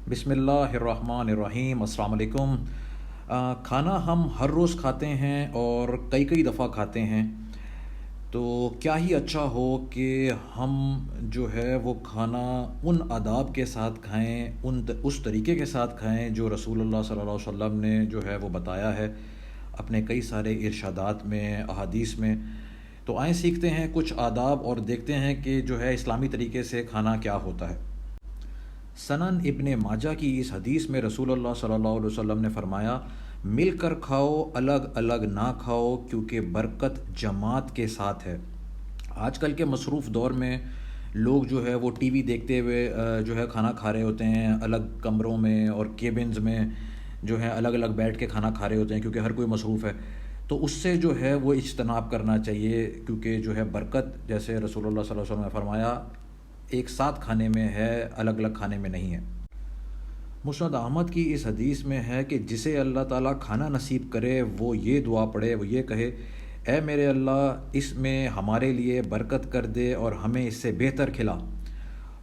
بسم اللہ الرحمن الرحیم۔ السلام علیکم۔ کھانا ہم ہر روز کھاتے ہیں اور کئی کئی دفعہ کھاتے ہیں، تو کیا ہی اچھا ہو کہ ہم جو ہے وہ کھانا ان آداب کے ساتھ کھائیں، اس طریقے کے ساتھ کھائیں جو رسول اللہ صلی اللہ علیہ وسلم نے جو ہے وہ بتایا ہے اپنے کئی سارے ارشادات میں، احادیث میں۔ تو آئیں سیکھتے ہیں کچھ آداب اور دیکھتے ہیں کہ جو ہے اسلامی طریقے سے کھانا کیا ہوتا ہے۔ سنن ابن ماجہ کی اس حدیث میں رسول اللہ صلی اللہ علیہ وسلم نے فرمایا، مل کر کھاؤ، الگ الگ نہ کھاؤ، کیونکہ برکت جماعت کے ساتھ ہے۔ آج کل کے مصروف دور میں لوگ جو ہے وہ ٹی وی دیکھتے ہوئے جو ہے کھانا کھا رہے ہوتے ہیں، الگ کمروں میں اور کیبنز میں جو ہے الگ الگ بیٹھ کے کھانا کھا رہے ہوتے ہیں، کیونکہ ہر کوئی مصروف ہے۔ تو اس سے جو ہے وہ اجتناب کرنا چاہیے، کیونکہ جو ہے برکت، جیسے رسول اللہ صلی اللہ علیہ وسلم نے فرمایا، ایک ساتھ کھانے میں ہے، الگ الگ کھانے میں نہیں ہے۔ مسند احمد کی اس حدیث میں ہے کہ جسے اللہ تعالیٰ کھانا نصیب کرے وہ یہ دعا پڑھے، وہ یہ کہے، اے میرے اللہ، اس میں ہمارے لیے برکت کر دے اور ہمیں اس سے بہتر کھلا۔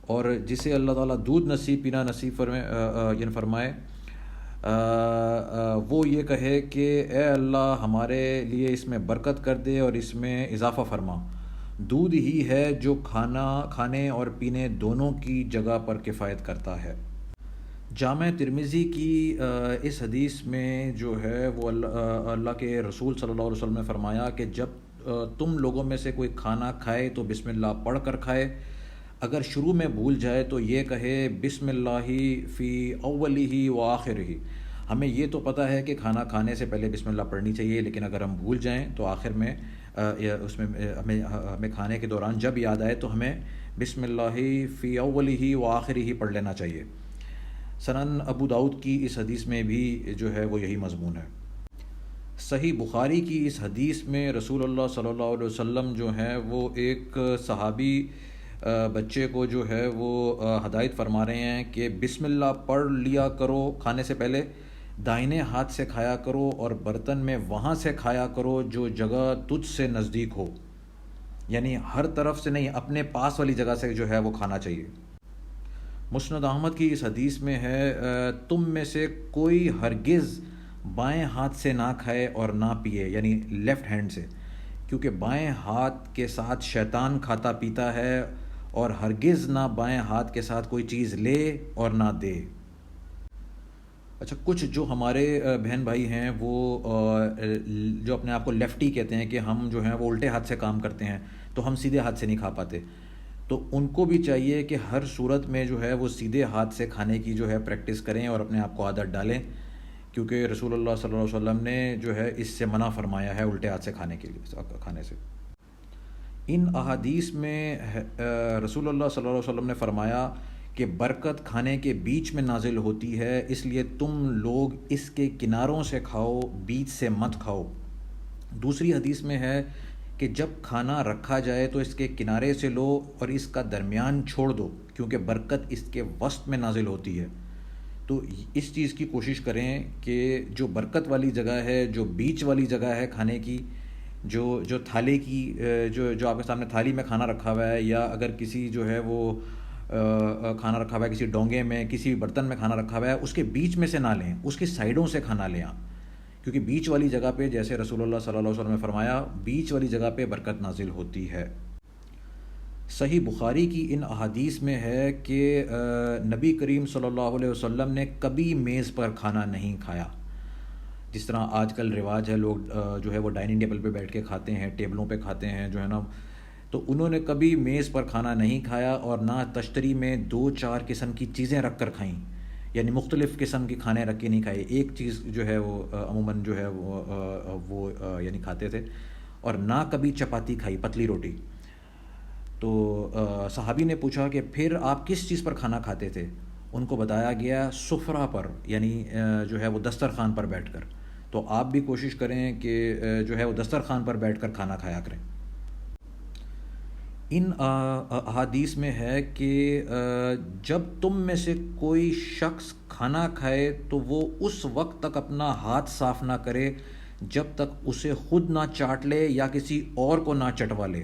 اور جسے اللہ تعالیٰ دودھ پینا نصیب فرمائے، وہ یہ کہے کہ اے اللہ، ہمارے لیے اس میں برکت کر دے اور اس میں اضافہ فرما۔ دودھ ہی ہے جو کھانے اور پینے دونوں کی جگہ پر کفایت کرتا ہے۔ جامع ترمذی کی اس حدیث میں جو ہے وہ اللہ کے رسول صلی اللہ علیہ وسلم نے فرمایا کہ جب تم لوگوں میں سے کوئی کھانا کھائے تو بسم اللہ پڑھ کر کھائے، اگر شروع میں بھول جائے تو یہ کہے بسم اللہ فی اولی و آخرہ۔ ہمیں یہ تو پتہ ہے کہ کھانا کھانے سے پہلے بسم اللہ پڑھنی چاہیے، لیکن اگر ہم بھول جائیں تو آخر میں اس میں ہمیں کھانے کے دوران جب یاد آئے تو ہمیں بسم اللہ فی اولی و آخرہ پڑھ لینا چاہیے۔ سنن ابو داؤد کی اس حدیث میں بھی جو ہے وہ یہی مضمون ہے۔ صحیح بخاری کی اس حدیث میں رسول اللہ صلی اللہ علیہ وسلم جو ہیں وہ ایک صحابی بچے کو جو ہے وہ ہدایت فرما رہے ہیں کہ بسم اللہ پڑھ لیا کرو کھانے سے پہلے، دائنے ہاتھ سے کھایا کرو اور برتن میں وہاں سے کھایا کرو جو جگہ تجھ سے نزدیک ہو، یعنی ہر طرف سے نہیں، اپنے پاس والی جگہ سے جو ہے وہ کھانا چاہیے۔ مسند احمد کی اس حدیث میں ہے، تم میں سے کوئی ہرگز بائیں ہاتھ سے نہ کھائے اور نہ پیے، یعنی لیفٹ ہینڈ سے، کیونکہ بائیں ہاتھ کے ساتھ شیطان کھاتا پیتا ہے، اور ہرگز نہ بائیں ہاتھ کے ساتھ کوئی چیز لے اور نہ دے۔ اچھا، کچھ جو ہمارے بہن بھائی ہیں وہ جو اپنے آپ کو لیفٹی کہتے ہیں کہ ہم جو ہیں وہ الٹے ہاتھ سے کام کرتے ہیں، تو ہم سیدھے ہاتھ سے نہیں کھا پاتے، تو ان کو بھی چاہیے کہ ہر صورت میں جو ہے وہ سیدھے ہاتھ سے کھانے کی جو ہے پریکٹس کریں اور اپنے آپ کو عادت ڈالیں، کیونکہ رسول اللہ صلی اللہ علیہ وسلم نے جو ہے اس سے منع فرمایا ہے الٹے ہاتھ سے کھانے سے۔ ان احادیث میں رسول اللہ صلی اللہ علیہ وسلم نے فرمایا کہ برکت کھانے کے بیچ میں نازل ہوتی ہے، اس لیے تم لوگ اس کے کناروں سے کھاؤ، بیچ سے مت کھاؤ۔ دوسری حدیث میں ہے کہ جب کھانا رکھا جائے تو اس کے کنارے سے لو اور اس کا درمیان چھوڑ دو، کیونکہ برکت اس کے وسط میں نازل ہوتی ہے۔ تو اس چیز کی کوشش کریں کہ جو برکت والی جگہ ہے، جو بیچ والی جگہ ہے کھانے کی، جو تھالے کی جو آپ کے سامنے تھالی میں کھانا رکھا ہوا ہے، یا اگر کسی جو ہے وہ کھانا رکھا ہوا ہے کسی ڈونگے میں، کسی برتن میں کھانا رکھا ہوا ہے، اس کے بیچ میں سے نہ لیں، اس کی سائڈوں سے کھانا لیں آپ، کیونکہ بیچ والی جگہ پہ، جیسے رسول اللہ صلی اللہ علیہ وسلم نے فرمایا، بیچ والی جگہ پہ برکت نازل ہوتی ہے۔ صحیح بخاری کی ان احادیث میں ہے کہ نبی کریم صلی اللہ علیہ وسلم نے کبھی میز پر کھانا نہیں کھایا، جس طرح آج کل رواج ہے، لوگ جو ہے وہ ڈائننگ ٹیبل پہ بیٹھ کے کھاتے ہیں، ٹیبلوں پہ کھاتے ہیں جو ہے نا، تو انہوں نے کبھی میز پر کھانا نہیں کھایا، اور نہ تشتری میں 2-4 قسم کی چیزیں رکھ کر کھائیں، یعنی مختلف قسم کی کھانے رکھ کے نہیں کھائے، ایک چیز جو ہے وہ عموماً جو ہے وہ یعنی کھاتے تھے، اور نہ کبھی چپاتی کھائی، پتلی روٹی۔ تو صحابی نے پوچھا کہ پھر آپ کس چیز پر کھانا کھاتے تھے؟ ان کو بتایا گیا سفرہ پر، یعنی جو ہے وہ دسترخوان پر بیٹھ کر۔ تو آپ بھی کوشش کریں کہ جو ہے وہ دسترخوان پر بیٹھ کر کھانا کھایا کریں۔ ان احادیث میں ہے کہ جب تم میں سے کوئی شخص کھانا کھائے تو وہ اس وقت تک اپنا ہاتھ صاف نہ کرے جب تک اسے خود نہ چاٹ لے یا کسی اور کو نہ چٹوا لے،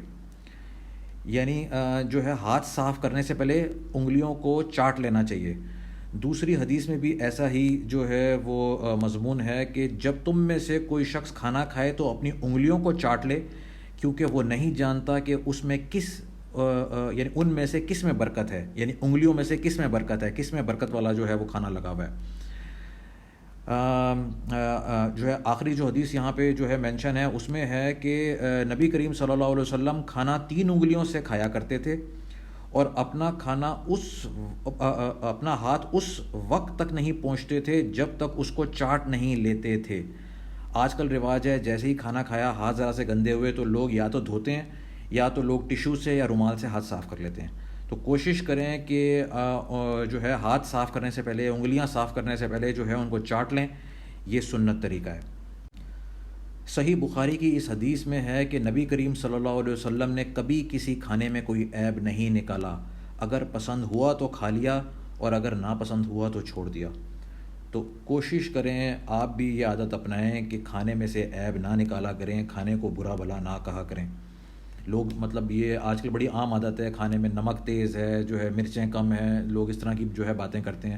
یعنی جو ہے ہاتھ صاف کرنے سے پہلے انگلیوں کو چاٹ لینا چاہیے۔ دوسری حدیث میں بھی ایسا ہی جو ہے وہ مضمون ہے کہ جب تم میں سے کوئی شخص کھانا کھائے تو اپنی انگلیوں کو چاٹ لے، کیونکہ وہ نہیں جانتا کہ اس میں یعنی ان میں سے کس میں برکت ہے، یعنی انگلیوں میں سے کس میں برکت ہے، کس میں برکت والا جو ہے وہ کھانا لگا ہوا ہے۔ جو ہے آخری جو حدیث یہاں پہ جو ہے مینشن ہے اس میں ہے کہ نبی کریم صلی اللہ علیہ وسلم کھانا 3 انگلیوں سے کھایا کرتے تھے، اور اپنا ہاتھ اس وقت تک نہیں پہنچتے تھے جب تک اس کو چاٹ نہیں لیتے تھے۔ آج کل رواج ہے جیسے ہی کھانا کھایا ہاتھ ذرا سے گندے ہوئے تو لوگ یا تو دھوتے ہیں یا تو لوگ ٹیشو سے یا رومال سے ہاتھ صاف کر لیتے ہیں۔ تو کوشش کریں کہ جو ہے ہاتھ صاف کرنے سے پہلے، انگلیاں صاف کرنے سے پہلے جو ہے ان کو چاٹ لیں، یہ سنت طریقہ ہے۔ صحیح بخاری کی اس حدیث میں ہے کہ نبی کریم صلی اللہ علیہ وسلم نے کبھی کسی کھانے میں کوئی عیب نہیں نکالا، اگر پسند ہوا تو کھا لیا اور اگر ناپسند ہوا تو چھوڑ دیا۔ تو کوشش کریں آپ بھی یہ عادت اپنائیں کہ کھانے میں سے عیب نہ نکالا کریں، کھانے کو برا بھلا نہ کہا کریں۔ لوگ مطلب یہ آج کل بڑی عام عادت ہے، کھانے میں نمک تیز ہے، جو ہے مرچیں کم ہیں، لوگ اس طرح کی جو ہے باتیں کرتے ہیں۔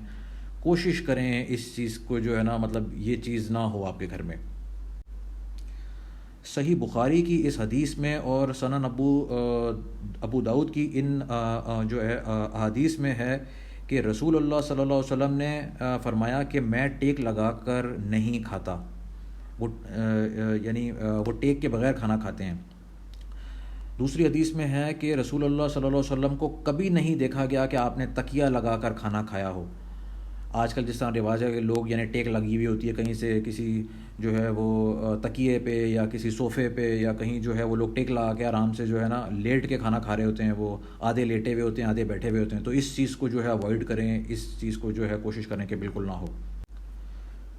کوشش کریں اس چیز کو جو ہے نا مطلب یہ چیز نہ ہو آپ کے گھر میں۔ صحیح بخاری کی اس حدیث میں اور سنن ابو داؤد کی ان جو ہے احادیث میں ہے کہ رسول اللہ صلی اللہ علیہ وسلم نے فرمایا کہ میں ٹیک لگا کر نہیں کھاتا، یعنی وہ ٹیک کے بغیر کھانا کھاتے ہیں۔ دوسری حدیث میں ہے کہ رسول اللہ صلی اللہ علیہ وسلم کو کبھی نہیں دیکھا گیا کہ آپ نے تکیہ لگا کر کھانا کھایا ہو۔ آج کل جس طرح رواج ہے کہ لوگ یعنی ٹیک لگی ہوئی ہوتی ہے کہیں سے کسی جو ہے وہ تکیے پہ یا کسی صوفے پہ یا کہیں جو ہے وہ لوگ ٹیک لگا کے آرام سے جو ہے نا لیٹ کے کھانا کھا رہے ہوتے ہیں، وہ آدھے لیٹے ہوئے ہوتے ہیں آدھے بیٹھے ہوئے ہوتے ہیں۔ تو اس چیز کو جو ہے اوائڈ کریں، اس چیز کو جو ہے کوشش کریں کہ بالکل نہ ہو۔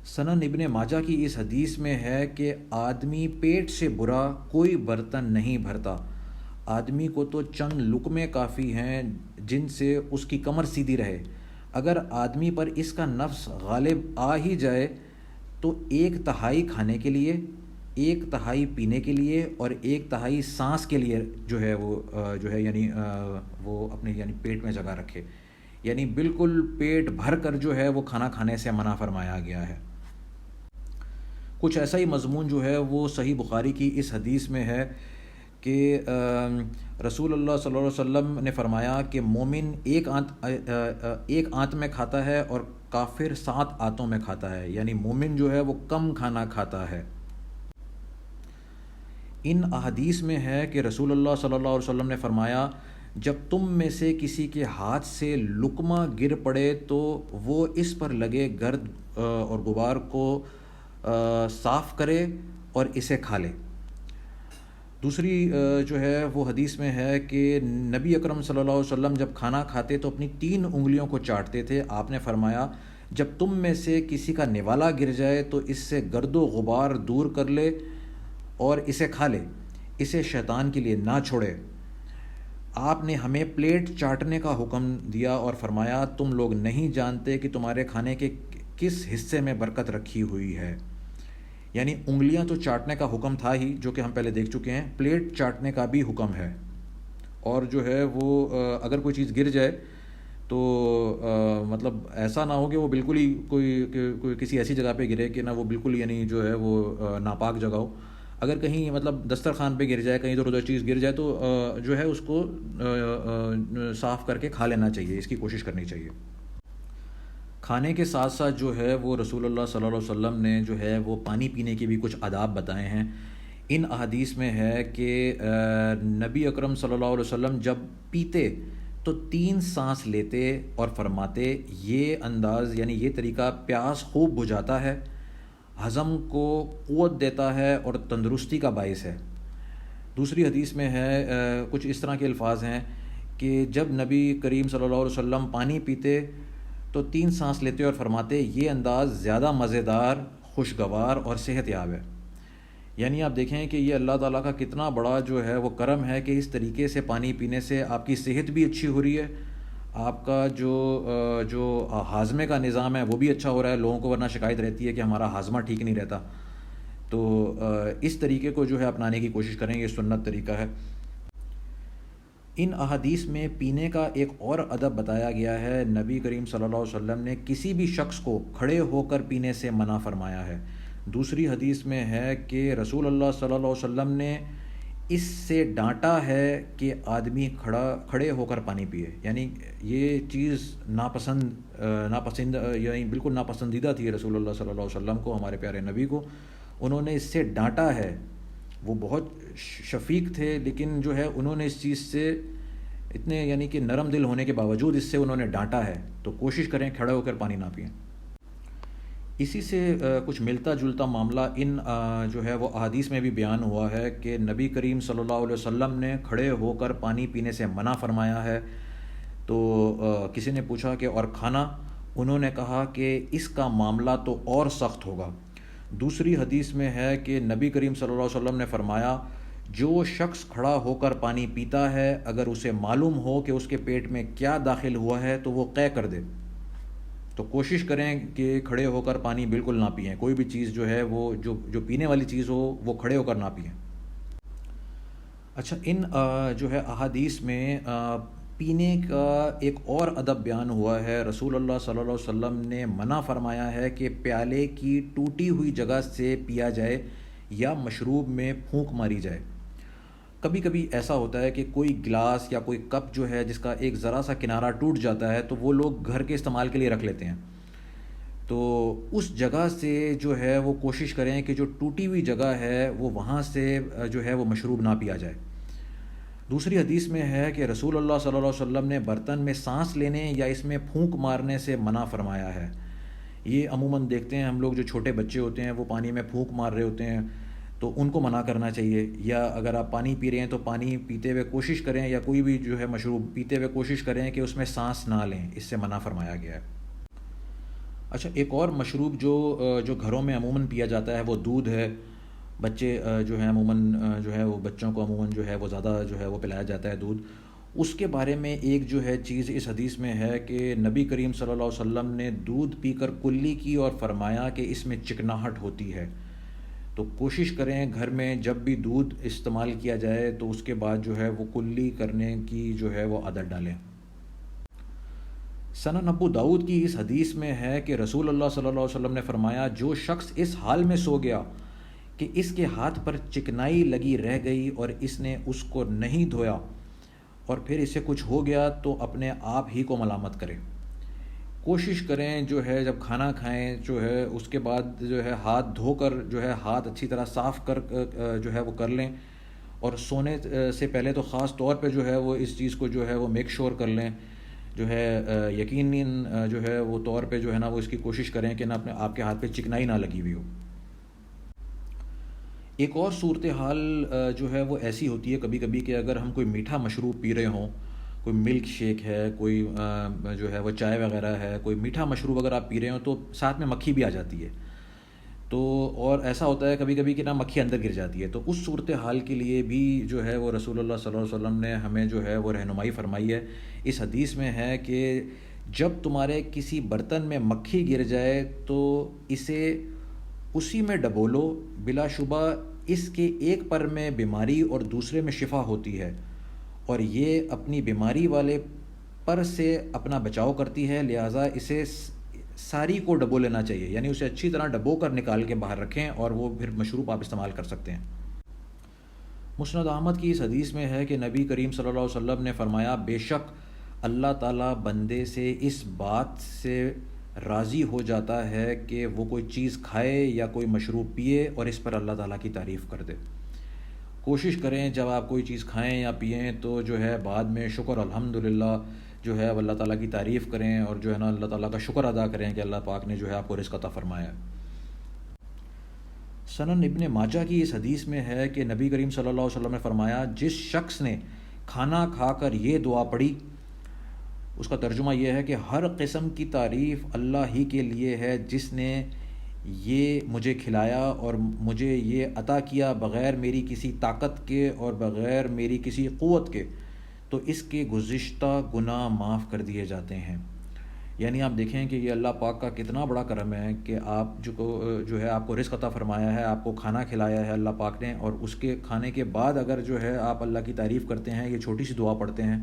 سنن ابن ماجہ کی اس حدیث میں ہے کہ آدمی پیٹ سے برا کوئی برتن نہیں بھرتا، آدمی کو تو چند لقمے کافی ہیں جن سے اس کی کمر سیدھی رہے۔ اگر آدمی پر اس کا نفس غالب آ ہی جائے تو 1/3 کھانے کے لیے، 1/3 پینے کے لیے اور 1/3 سانس کے لیے جو ہے وہ جو ہے یعنی وہ اپنے یعنی پیٹ میں جگہ رکھے، یعنی بالکل پیٹ بھر کر جو ہے وہ کھانا کھانے سے منع فرمایا گیا ہے۔ کچھ ایسا ہی مضمون جو ہے وہ صحیح بخاری کی اس حدیث میں ہے کہ رسول اللہ صلی اللہ علیہ وسلم نے فرمایا کہ مومن ایک آنت میں کھاتا ہے اور کافر 7 آنتوں میں کھاتا ہے، یعنی مومن جو ہے وہ کم کھانا کھاتا ہے۔ ان احادیث میں ہے کہ رسول اللہ صلی اللہ علیہ وسلم نے فرمایا جب تم میں سے کسی کے ہاتھ سے لقمہ گر پڑے تو وہ اس پر لگے گرد اور غبار کو صاف کرے اور اسے کھا لے۔ دوسری جو ہے وہ حدیث میں ہے کہ نبی اکرم صلی اللہ علیہ وسلم جب کھانا کھاتے تو اپنی 3 انگلیوں کو چاٹتے تھے۔ آپ نے فرمایا جب تم میں سے کسی کا نوالا گر جائے تو اس سے گرد و غبار دور کر لے اور اسے کھا لے، اسے شیطان کے لیے نہ چھوڑے۔ آپ نے ہمیں پلیٹ چاٹنے کا حکم دیا اور فرمایا تم لوگ نہیں جانتے کہ تمہارے کھانے کے کس حصے میں برکت رکھی ہوئی ہے۔ یعنی انگلیاں تو چاٹنے کا حکم تھا ہی جو کہ ہم پہلے دیکھ چکے ہیں، پلیٹ چاٹنے کا بھی حکم ہے۔ اور جو ہے وہ اگر کوئی چیز گر جائے تو مطلب ایسا نہ ہو کہ وہ بالکل ہی کوئی کسی ایسی جگہ پہ گرے کہ نہ وہ بالکل یعنی جو ہے وہ ناپاک جگہ ہو۔ اگر کہیں مطلب دسترخوان پہ گر جائے، کہیں ادھر ادھر چیز گر جائے تو جو ہے اس کو صاف کر کے کھا لینا چاہیے، اس کی کوشش کرنی چاہیے۔ کھانے کے ساتھ ساتھ جو ہے وہ رسول اللہ صلی اللہ علیہ وسلم نے جو ہے وہ پانی پینے کے بھی کچھ آداب بتائے ہیں۔ ان احادیث میں ہے کہ نبی اکرم صلی اللہ علیہ وسلم جب پیتے تو 3 سانس لیتے اور فرماتے یہ انداز یعنی یہ طریقہ پیاس خوب بجھاتا ہے، ہضم کو قوت دیتا ہے اور تندرستی کا باعث ہے۔ دوسری حدیث میں ہے کچھ اس طرح کے الفاظ ہیں کہ جب نبی کریم صلی اللہ علیہ وسلم پانی پیتے تو 3 سانس لیتے اور فرماتے یہ انداز زیادہ مزیدار، خوشگوار اور صحت یاب ہے۔ یعنی آپ دیکھیں کہ یہ اللہ تعالیٰ کا کتنا بڑا جو ہے وہ کرم ہے کہ اس طریقے سے پانی پینے سے آپ کی صحت بھی اچھی ہو رہی ہے، آپ کا جو ہاضمے کا نظام ہے وہ بھی اچھا ہو رہا ہے۔ لوگوں کو ورنہ شکایت رہتی ہے کہ ہمارا ہاضمہ ٹھیک نہیں رہتا، تو اس طریقے کو جو ہے اپنانے کی کوشش کریں، یہ سنت طریقہ ہے۔ ان احادیث میں پینے کا ایک اور ادب بتایا گیا ہے۔ نبی کریم صلی اللہ علیہ وسلم نے کسی بھی شخص کو کھڑے ہو کر پینے سے منع فرمایا ہے۔ دوسری حدیث میں ہے کہ رسول اللہ صلی اللہ علیہ وسلم نے اس سے ڈانٹا ہے کہ آدمی کھڑے ہو کر پانی پیے، یعنی یہ چیز ناپسند یعنی بالکل ناپسندیدہ تھی رسول اللہ صلی اللہ علیہ وسلم کو، ہمارے پیارے نبی کو۔ انہوں نے اس سے ڈانٹا ہے۔ وہ بہت شفیق تھے، لیکن جو ہے انہوں نے اس چیز سے اتنے یعنی کہ نرم دل ہونے کے باوجود اس سے انہوں نے ڈانٹا ہے، تو کوشش کریں کھڑے ہو کر پانی نہ پئیں۔ اسی سے کچھ ملتا جلتا معاملہ ان جو ہے وہ احادیث میں بھی بیان ہوا ہے کہ نبی کریم صلی اللہ علیہ وسلم نے کھڑے ہو کر پانی پینے سے منع فرمایا ہے۔ تو کسی نے پوچھا کہ اور کھانا؟ انہوں نے کہا کہ اس کا معاملہ تو اور سخت ہوگا۔ دوسری حدیث میں ہے کہ نبی کریم صلی اللہ علیہ وسلم نے فرمایا، جو شخص کھڑا ہو کر پانی پیتا ہے اگر اسے معلوم ہو کہ اس کے پیٹ میں کیا داخل ہوا ہے تو وہ قے کر دے۔ تو کوشش کریں کہ کھڑے ہو کر پانی بالکل نہ پئیں، کوئی بھی چیز جو ہے وہ جو پینے والی چیز ہو وہ کھڑے ہو کر نہ پئیں۔ اچھا، ان جو ہے احادیث میں پینے کا ایک اور ادب بیان ہوا ہے۔ رسول اللہ صلی اللہ علیہ وسلم نے منع فرمایا ہے کہ پیالے کی ٹوٹی ہوئی جگہ سے پیا جائے یا مشروب میں پھونک ماری جائے۔ کبھی کبھی ایسا ہوتا ہے کہ کوئی گلاس یا کوئی کپ جو ہے جس کا ایک ذرا سا کنارہ ٹوٹ جاتا ہے تو وہ لوگ گھر کے استعمال کے لیے رکھ لیتے ہیں، تو اس جگہ سے جو ہے وہ کوشش کریں کہ جو ٹوٹی ہوئی جگہ ہے وہ وہاں سے جو ہے وہ مشروب نہ پیا جائے۔ دوسری حدیث میں ہے کہ رسول اللہ صلی اللہ علیہ وسلم نے برتن میں سانس لینے یا اس میں پھونک مارنے سے منع فرمایا ہے۔ یہ عموماً دیکھتے ہیں ہم لوگ، جو چھوٹے بچے ہوتے ہیں وہ پانی میں پھونک مار رہے ہوتے ہیں، تو ان کو منع کرنا چاہیے۔ یا اگر آپ پانی پی رہے ہیں تو پانی پیتے ہوئے کوشش کریں، یا کوئی بھی جو ہے مشروب پیتے ہوئے کوشش کریں کہ اس میں سانس نہ لیں، اس سے منع فرمایا گیا ہے۔ اچھا، ایک اور مشروب جو گھروں میں عموماً پیا جاتا ہے وہ دودھ ہے۔ بچے جو ہیں عموماً جو ہے وہ بچوں کو عموماً جو ہے وہ زیادہ جو ہے وہ پلایا جاتا ہے دودھ۔ اس کے بارے میں ایک جو ہے چیز اس حدیث میں ہے کہ نبی کریم صلی اللہ علیہ وسلم نے دودھ پی کر کلی کی اور فرمایا کہ اس میں چکناہٹ ہوتی ہے۔ تو کوشش کریں گھر میں جب بھی دودھ استعمال کیا جائے تو اس کے بعد جو ہے وہ کلی کرنے کی جو ہے وہ عادت ڈالیں۔ سنن ابو داؤد کی اس حدیث میں ہے کہ رسول اللہ صلی اللہ علیہ وسلم نے فرمایا، جو شخص اس حال میں سو گیا کہ اس کے ہاتھ پر چکنائی لگی رہ گئی اور اس نے اس کو نہیں دھویا اور پھر اسے کچھ ہو گیا تو اپنے آپ ہی کو ملامت کرے۔ کوشش کریں جو ہے جب کھانا کھائیں جو ہے اس کے بعد جو ہے ہاتھ دھو کر جو ہے ہاتھ اچھی طرح صاف کر جو ہے وہ کر لیں، اور سونے سے پہلے تو خاص طور پہ جو ہے وہ اس چیز کو جو ہے وہ میک شور کر لیں، جو ہے یقیناً جو ہے وہ طور پہ جو ہے نا وہ اس کی کوشش کریں کہ نہ آپ کے ہاتھ پہ چکنائی نہ لگی ہوئی ہو۔ ایک اور صورتحال جو ہے وہ ایسی ہوتی ہے کبھی کبھی کہ اگر ہم کوئی میٹھا مشروب پی رہے ہوں، کوئی ملک شیک ہے، کوئی جو ہے وہ چائے وغیرہ ہے، کوئی میٹھا مشروب اگر آپ پی رہے ہوں تو ساتھ میں مکھی بھی آ جاتی ہے، تو اور ایسا ہوتا ہے کبھی کبھی کہ نا مکھی اندر گر جاتی ہے، تو اس صورتحال کے لیے بھی جو ہے وہ رسول اللہ صلی اللہ علیہ وسلم نے ہمیں جو ہے وہ رہنمائی فرمائی ہے۔ اس حدیث میں ہے کہ جب تمہارے کسی برتن میں مکھی گر جائے تو اسے اسی میں ڈبولو، بلا شبہ اس کے ایک پر میں بیماری اور دوسرے میں شفا ہوتی ہے، اور یہ اپنی بیماری والے پر سے اپنا بچاؤ کرتی ہے، لہٰذا اسے ساری کو ڈبو لینا چاہیے، یعنی اسے اچھی طرح ڈبو کر نکال کے باہر رکھیں اور وہ پھر مشروب آپ استعمال کر سکتے ہیں۔ مسند احمد کی اس حدیث میں ہے کہ نبی کریم صلی اللہ علیہ وسلم نے فرمایا، بے شک اللہ تعالیٰ بندے سے اس بات سے راضی ہو جاتا ہے کہ وہ کوئی چیز کھائے یا کوئی مشروب پیے اور اس پر اللہ تعالیٰ کی تعریف کر دے۔ کوشش کریں جب آپ کوئی چیز کھائیں یا پئیں تو جو ہے بعد میں شکر الحمدللہ جو ہے اللہ تعالیٰ کی تعریف کریں، اور جو ہے نا اللہ تعالیٰ کا شکر ادا کریں کہ اللہ پاک نے جو ہے آپ کو رزق عطا فرمایا ہے۔ سنن ابن ماجہ کی اس حدیث میں ہے کہ نبی کریم صلی اللہ علیہ وسلم نے فرمایا، جس شخص نے کھانا کھا کر یہ دعا پڑھی، اس کا ترجمہ یہ ہے کہ ہر قسم کی تعریف اللہ ہی کے لیے ہے جس نے یہ مجھے کھلایا اور مجھے یہ عطا کیا بغیر میری کسی طاقت کے اور بغیر میری کسی قوت کے، تو اس کے گزشتہ گناہ معاف کر دیے جاتے ہیں۔ یعنی آپ دیکھیں کہ یہ اللہ پاک کا کتنا بڑا کرم ہے کہ آپ جو ہے آپ کو رزق عطا فرمایا ہے، آپ کو کھانا کھلایا ہے اللہ پاک نے، اور اس کے کھانے کے بعد اگر جو ہے آپ اللہ کی تعریف کرتے ہیں، یہ چھوٹی سی دعا پڑھتے ہیں،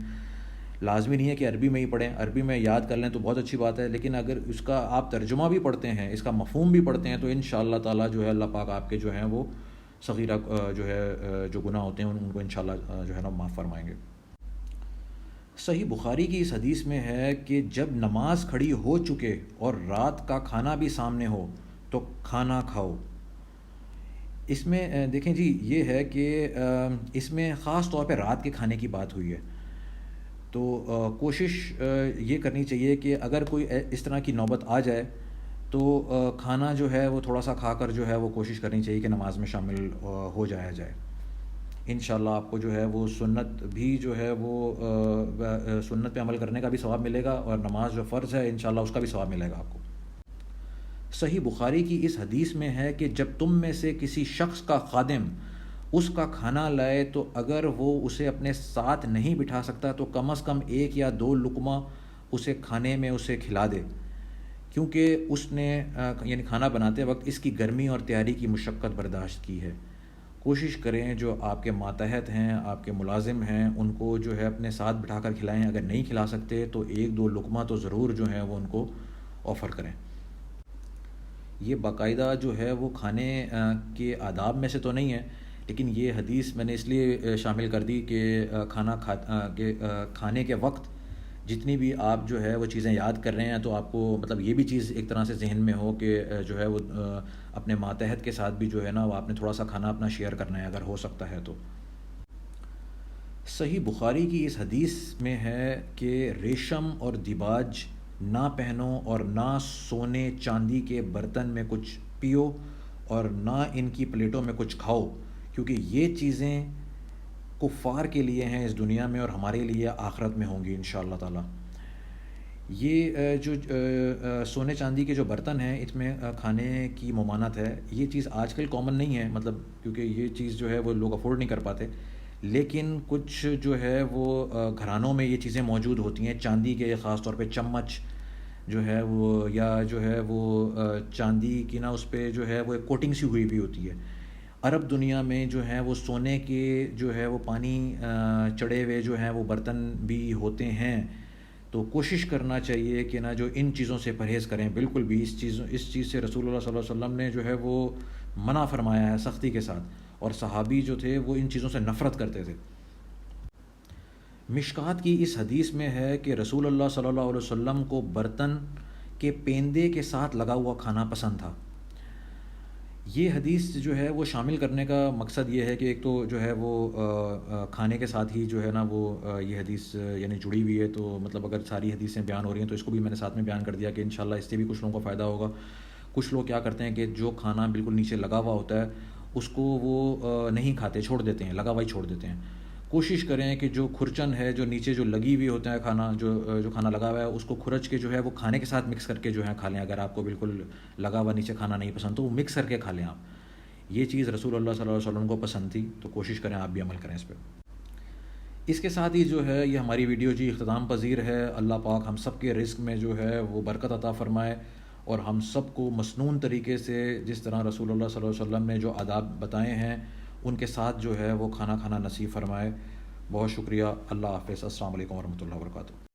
لازمی نہیں ہے کہ عربی میں ہی پڑھیں، عربی میں یاد کر لیں تو بہت اچھی بات ہے، لیکن اگر اس کا آپ ترجمہ بھی پڑھتے ہیں، اس کا مفہوم بھی پڑھتے ہیں، تو انشاءاللہ تعالیٰ جو ہے اللہ پاک آپ کے جو ہیں وہ صغیرہ جو ہے جو گناہ ہوتے ہیں ان کو انشاءاللہ جو ہے نا معاف فرمائیں گے۔ صحیح بخاری کی اس حدیث میں ہے کہ جب نماز کھڑی ہو چکے اور رات کا کھانا بھی سامنے ہو تو کھانا کھاؤ۔ اس میں دیکھیں جی یہ ہے کہ اس میں خاص طور پہ رات کے کھانے کی بات ہوئی ہے، تو کوشش یہ کرنی چاہیے کہ اگر کوئی اس طرح کی نوبت آ جائے تو کھانا جو ہے وہ تھوڑا سا کھا کر جو ہے وہ کوشش کرنی چاہیے کہ نماز میں شامل ہو جایا جائے۔ انشاءاللہ آپ کو جو ہے وہ سنت بھی جو ہے وہ سنت پہ عمل کرنے کا بھی ثواب ملے گا، اور نماز جو فرض ہے انشاءاللہ اس کا بھی ثواب ملے گا آپ کو۔ صحیح بخاری کی اس حدیث میں ہے کہ جب تم میں سے کسی شخص کا خادم اس کا کھانا لائے تو اگر وہ اسے اپنے ساتھ نہیں بٹھا سکتا تو کم از کم 1 یا 2 لقمہ اسے کھانے میں اسے کھلا دے، کیونکہ اس نے یعنی کھانا بناتے وقت اس کی گرمی اور تیاری کی مشقت برداشت کی ہے۔ کوشش کریں جو آپ کے ماتحت ہیں، آپ کے ملازم ہیں، ان کو جو ہے اپنے ساتھ بٹھا کر کھلائیں، اگر نہیں کھلا سکتے تو 1-2 لقمہ تو ضرور جو ہے وہ ان کو آفر کریں۔ یہ باقاعدہ جو ہے وہ کھانے کے آداب میں سے تو نہیں ہے، لیکن یہ حدیث میں نے اس لیے شامل کر دی کہ کھانے کے وقت جتنی بھی آپ جو ہے وہ چیزیں یاد کر رہے ہیں تو آپ کو مطلب یہ بھی چیز ایک طرح سے ذہن میں ہو کہ جو ہے وہ اپنے ماتحت کے ساتھ بھی جو ہے نا وہ آپ نے تھوڑا سا کھانا اپنا شیئر کرنا ہے اگر ہو سکتا ہے تو۔ صحیح بخاری کی اس حدیث میں ہے کہ ریشم اور دیباج نہ پہنو اور نہ سونے چاندی کے برتن میں کچھ پیو اور نہ ان کی پلیٹوں میں کچھ کھاؤ، کیونکہ یہ چیزیں کفار کے لیے ہیں اس دنیا میں اور ہمارے لیے آخرت میں ہوں گی انشاءاللہ تعالی۔ یہ جو سونے چاندی کے جو برتن ہیں اس میں کھانے کی ممانعت ہے، یہ چیز آج کل کامن نہیں ہے، مطلب کیونکہ یہ چیز جو ہے وہ لوگ افورڈ نہیں کر پاتے، لیکن کچھ جو ہے وہ گھرانوں میں یہ چیزیں موجود ہوتی ہیں، چاندی کے خاص طور پہ چمچ جو ہے وہ، یا جو ہے وہ چاندی کی نا اس پہ جو ہے وہ ایک کوٹنگ سی ہوئی بھی ہوتی ہے۔ عرب دنیا میں جو ہے وہ سونے کے جو ہے وہ پانی چڑھے ہوئے جو ہیں وہ برتن بھی ہوتے ہیں، تو کوشش کرنا چاہیے کہ نا جو ان چیزوں سے پرہیز کریں، بالکل بھی اس چیز سے رسول اللہ صلی اللہ علیہ وسلم نے جو ہے وہ منع فرمایا ہے سختی کے ساتھ، اور صحابی جو تھے وہ ان چیزوں سے نفرت کرتے تھے۔ مشکات کی اس حدیث میں ہے کہ رسول اللہ صلی اللہ علیہ وسلم کو برتن کے پیندے کے ساتھ لگا ہوا کھانا پسند تھا۔ یہ حدیث جو ہے وہ شامل کرنے کا مقصد یہ ہے کہ ایک تو جو ہے وہ کھانے کے ساتھ ہی جو ہے نا وہ یہ حدیث یعنی جڑی ہوئی ہے، تو مطلب اگر ساری حدیثیں بیان ہو رہی ہیں تو اس کو بھی میں نے ساتھ میں بیان کر دیا کہ انشاءاللہ اس سے بھی کچھ لوگوں کو فائدہ ہوگا۔ کچھ لوگ کیا کرتے ہیں کہ جو کھانا بالکل نیچے لگا ہوا ہوتا ہے اس کو وہ نہیں کھاتے، چھوڑ دیتے ہیں، لگا ہوا ہی چھوڑ دیتے ہیں۔ کوشش کریں کہ جو کھرچن ہے جو نیچے جو لگی ہوئی ہوتا ہے کھانا، جو کھانا لگا ہوا ہے اس کو کھرچ کے جو ہے وہ کھانے کے ساتھ مکس کر کے جو ہے کھا لیں۔ اگر آپ کو بالکل لگا ہوا نیچے کھانا نہیں پسند تو وہ مکس کر کے کھا لیں آپ۔ یہ چیز رسول اللہ صلی اللہ علیہ وسلم کو پسند تھی، تو کوشش کریں آپ بھی عمل کریں اس پہ۔ اس کے ساتھ ہی جو ہے یہ ہماری ویڈیو جی اختتام پذیر ہے۔ اللہ پاک ہم سب کے رزق میں جو ہے وہ برکت عطا فرمائے، اور ہم سب کو مسنون طریقے سے جس طرح رسول اللہ صلی اللہ علیہ وسلم نے جو آداب بتائے ہیں ان کے ساتھ جو ہے وہ کھانا کھانا نصیب فرمائے۔ بہت شکریہ۔ اللہ حافظ۔ السلام علیکم ورحمۃ اللہ وبرکاتہ۔